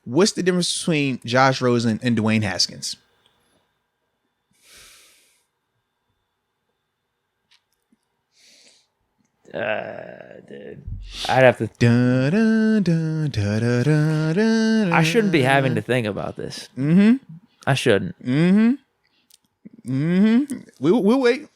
What's the difference between Josh Rosen and Dwayne Haskins? Dude, I'd have to. I shouldn't be having to think about this. I shouldn't. We'll wait.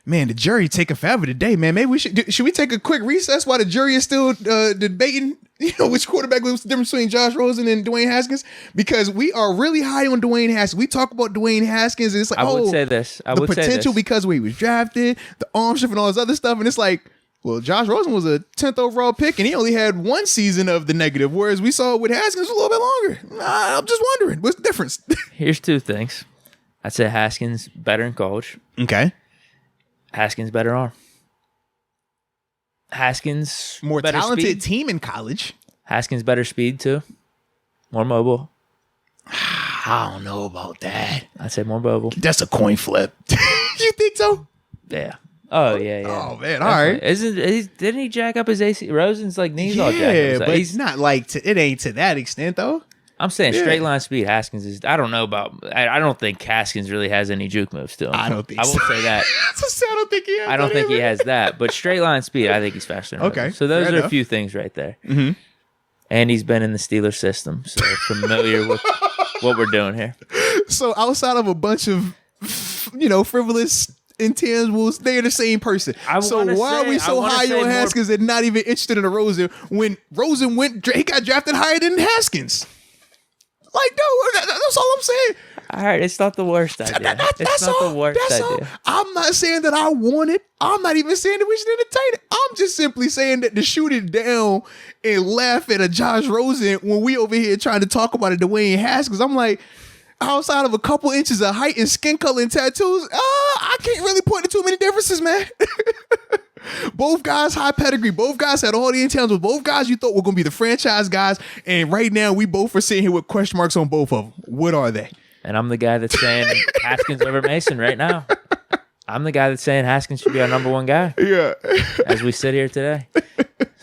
Man, the jury taking forever today, man. Maybe should we take a quick recess while the jury is still debating, which quarterback was the difference between Josh Rosen and Dwayne Haskins? Because we are really high on Dwayne Haskins. We talk about Dwayne Haskins, and it's like, I would say this. The potential because where he was drafted, the arm strength and all this other stuff, and it's like, well, Josh Rosen was a 10th overall pick, and he only had one season of the negative, whereas we saw with Haskins a little bit longer. I'm just wondering, what's the difference? Here's two things. I'd say Haskins better in college. Okay. Haskins better arm. Haskins more better talented speed. Team in college. Haskins better speed too. More mobile. I don't know about that. I'd say more mobile. That's a coin flip. You think so? Yeah. Oh yeah. Oh man, definitely. all right. Didn't he jack up his AC? Rosen's like knees all jacked up. Yeah, So but he's not like it ain't to that extent though. I'm saying straight line speed. Haskins is. I don't know about. I don't think Haskins really has any juke moves to him. I don't think. I won't say that. I don't think he has. I don't think he has that. But straight line speed, I think he's faster. Than Okay, Rosen. So those fair are enough. a few things right there. Mm-hmm. And he's been in the Steelers system, so familiar with what we're doing here. So outside of a bunch of frivolous intangibles, they're the same person. So why are we so high on Haskins and not even interested in a Rosen when Rosen he got drafted higher than Haskins? Like, no, that's all I'm saying. All right, it's not the worst idea. It's not the worst idea. I'm not saying that I want it. I'm not even saying that we should entertain it. I'm just simply saying that to shoot it down and laugh at a Josh Rosen when we over here trying to talk about a Dwayne Haskins, I'm like, outside of a couple inches of height and skin color and tattoos, I can't really point to too many differences, man. Both guys high pedigree. Both guys had all the intangibles. Both guys you thought were going to be the franchise guys. And right now we both are sitting here with question marks on both of them. What are they? And I'm the guy that's saying Haskins over Mason right now. I'm the guy that's saying Haskins should be our number one guy. Yeah. As we sit here today.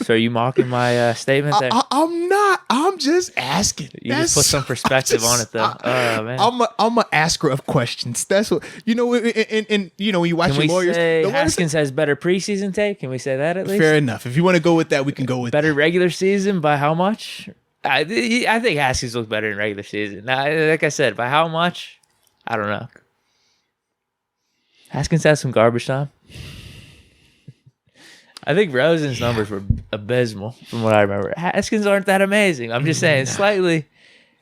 So are you mocking my statement there? I'm not. I'm just asking. You just put some perspective on it, though. Oh, man. I'm a asker of questions. That's what, and when you watch your lawyers. Say Haskins has better preseason tape? Can we say that at least? Fair enough. If you want to go with that, we can go with better regular season by how much? I think Haskins looks better in regular season. Now, like I said, by how much? I don't know. Haskins has some garbage time. I think Rosen's numbers were abysmal from what I remember. Haskins aren't that amazing. I'm just saying, slightly.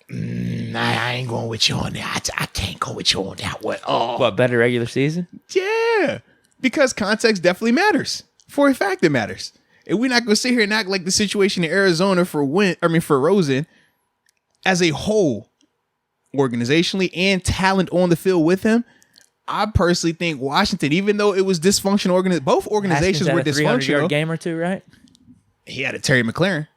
I ain't going with you on that. I can't go with you on that one. Oh. What, better regular season? Yeah. Because context definitely matters. For a fact, it matters. And we're not going to sit here and act like the situation in Arizona for Rosen as a whole, organizationally and talent on the field with him. I personally think Washington, even though it was dysfunctional, both organizations were dysfunctional. 300-yard game or two, right? He had a Terry McLaurin.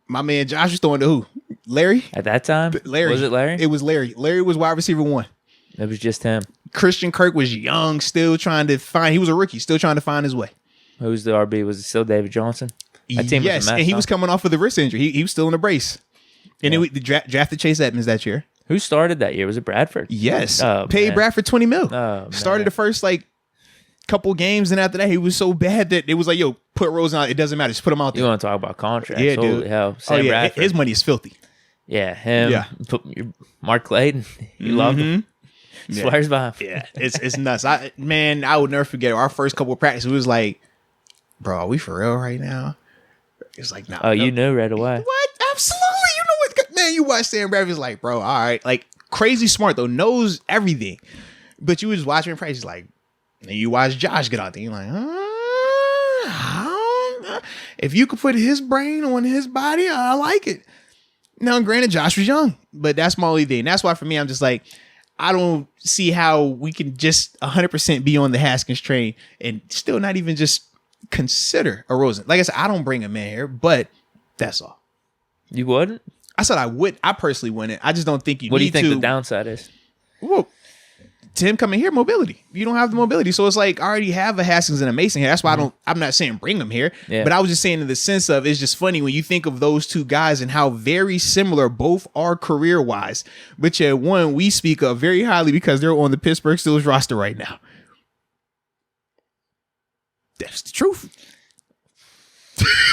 My man Josh was throwing to who? Larry? At that time? Larry. Was it Larry? It was Larry. Larry was wide receiver 1. It was just him. Christian Kirk was young, still trying to find. He was a rookie, still trying to find his way. Who's the RB? Was it still David Johnson? That team yes, was a mess, and he was coming off of the wrist injury. He was still in a brace. And then drafted Chase Edmonds that year. Who started that year? Was it Bradford? Yes. Paid Bradford $20 million. Oh, started the first couple games, and after that, he was so bad that it was like, yo, put Rosen out. It doesn't matter. Just put him out there. You want to talk about contracts? Yeah, Holy dude. hell. Sam Bradford. His money is filthy. Yeah, him. Yeah. Mark Clayton. You loved him. Swears by him. Yeah, it's nuts. I would never forget our first couple of practices. It was like, bro, are we for real right now? It's like, no. Oh, you knew right away. What? Absolutely. You know what? Man, you watch Sam Bradford's like, bro, all right. Like, crazy smart, though. Knows everything. But you was watching practice, like, and you watch Josh get out there. You're like, if you could put his brain on his body, I like it. Now, granted, Josh was young, but that's my only thing. That's why, for me, I'm just like, I don't see how we can just 100% be on the Haskins train and still not even just consider a Rosen. Like I said, I don't bring him in here, but that's all. You wouldn't? I said I would. I personally wouldn't. I just don't think you need to. What do you think the downside is? Well, to him coming here, mobility. You don't have the mobility. So it's like I already have a Haskins and a Mason here. That's why I'm not saying bring them here. Yeah. But I was just saying in the sense of it's just funny when you think of those two guys and how very similar both are career-wise. But yeah, one we speak of very highly because they're on the Pittsburgh Steelers roster right now. That's the truth.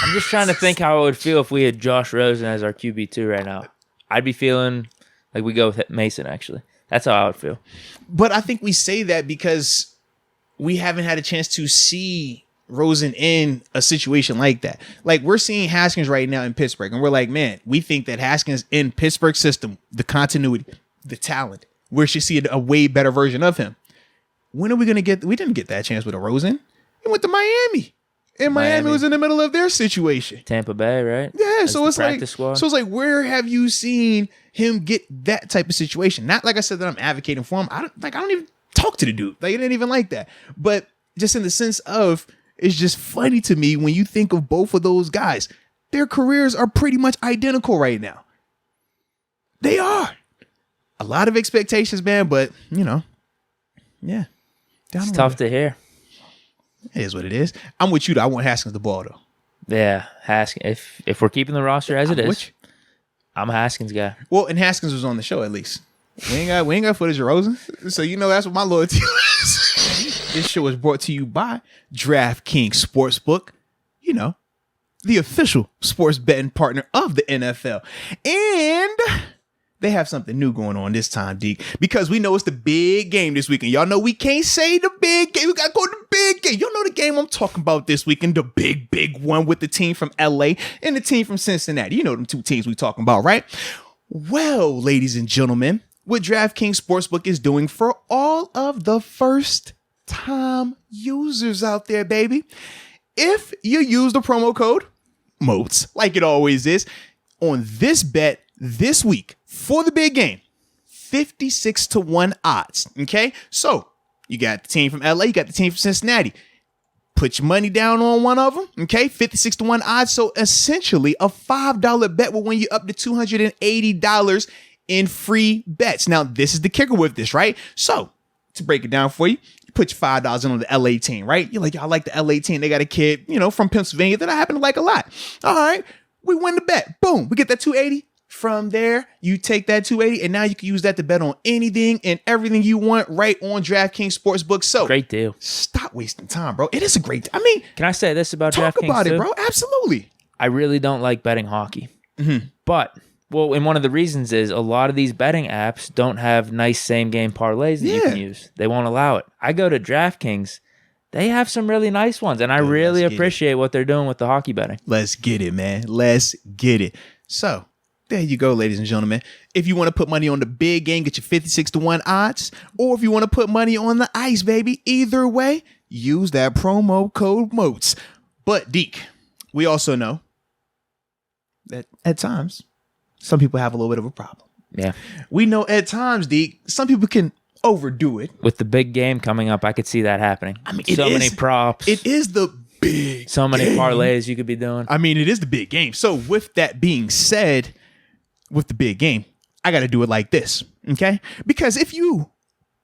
I'm just trying to think how it would feel if we had Josh Rosen as our QB2 right now. I'd be feeling like we go with Mason, actually. That's how I would feel. But I think we say that because we haven't had a chance to see Rosen in a situation like that. Like we're seeing Haskins right now in Pittsburgh, and we're like, man, we think that Haskins in Pittsburgh system, the continuity, the talent, we should see a way better version of him. When are we going to get? We didn't get that chance with a Rosen. He went to Miami. And Miami was in the middle of their situation. Tampa Bay, right? Yeah, As so it's like, squad. so it's like, where have you seen him get that type of situation? Not like I said that I'm advocating for him. I don't even talk to the dude. Like, it ain't even like that. But just in the sense of, it's just funny to me when you think of both of those guys. Their careers are pretty much identical right now. They are. A lot of expectations, man. But yeah, It's tough to hear. It is what it is. I'm with you though. I want Haskins the ball though. Yeah, Haskins. If we're keeping the roster as it is, I'm a Haskins guy. Well, and Haskins was on the show at least. We ain't got footage of Rosen, so that's what my loyalty is. This show is brought to you by DraftKings Sportsbook. The official sports betting partner of the NFL, and they have something new going on this time, Deke, because we know it's the big game this weekend. Y'all know we can't say the big game. We got to go to the big game. Y'all know the game I'm talking about this weekend, the big one with the team from LA and the team from Cincinnati. You know them two teams we talking about, right? Well, ladies and gentlemen, what DraftKings Sportsbook is doing for all of the first-time users out there, baby. If you use the promo code MOATS, like it always is, on this bet this week, for the big game, 56-1 odds. Okay, so you got the team from LA, you got the team from Cincinnati. Put your money down on one of them. Okay, 56-1 odds. So essentially, a $5 bet will win you up to $280 in free bets. Now, this is the kicker with this, right? So to break it down for you, you put your $5 in on the LA team, right? You're like, I like the LA team. They got a kid, from Pennsylvania that I happen to like a lot. All right, we win the bet. Boom, we get that 280. From there, you take that 280 and now you can use that to bet on anything and everything you want right on DraftKings Sportsbook. So great deal. Stop wasting time, bro. It is a great. Can I say this about DraftKings? Talk about too? it, bro. Absolutely. I really don't like betting hockey, but and one of the reasons is a lot of these betting apps don't have nice same game parlays that you can use. They won't allow it. I go to DraftKings. They have some really nice ones, and I really appreciate what they're doing with the hockey betting. Let's get it, man. Let's get it. So there you go, ladies and gentlemen. If you want to put money on the big game, get your 56-1 odds. Or if you want to put money on the ice, baby, either way, use that promo code MOATS. But, Deke, we also know that at times, some people have a little bit of a problem. Yeah. We know at times, Deke, some people can overdo it. With the big game coming up, I could see that happening. So many props. It is the big So many game. parlays you could be doing. It is the big game. So with that being said, with the big game, I got to do it like this, okay? Because if you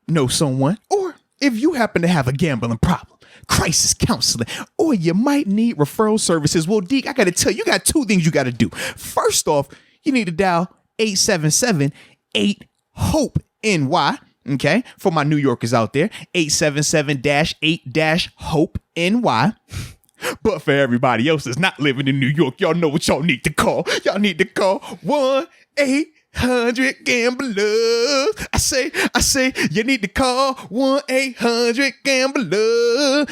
know someone, or if you happen to have a gambling problem, crisis counseling, or you might need referral services, well, Deke, I got to tell you, you got two things you got to do. First off, you need to dial 877-8-HOPE-NY, okay? For my New Yorkers out there, 877-8-HOPE-NY. But for everybody else that's not living in New York, y'all know what y'all need to call. Y'all need to call 1-800-GAMBLER. I say, you need to call 1-800-GAMBLER.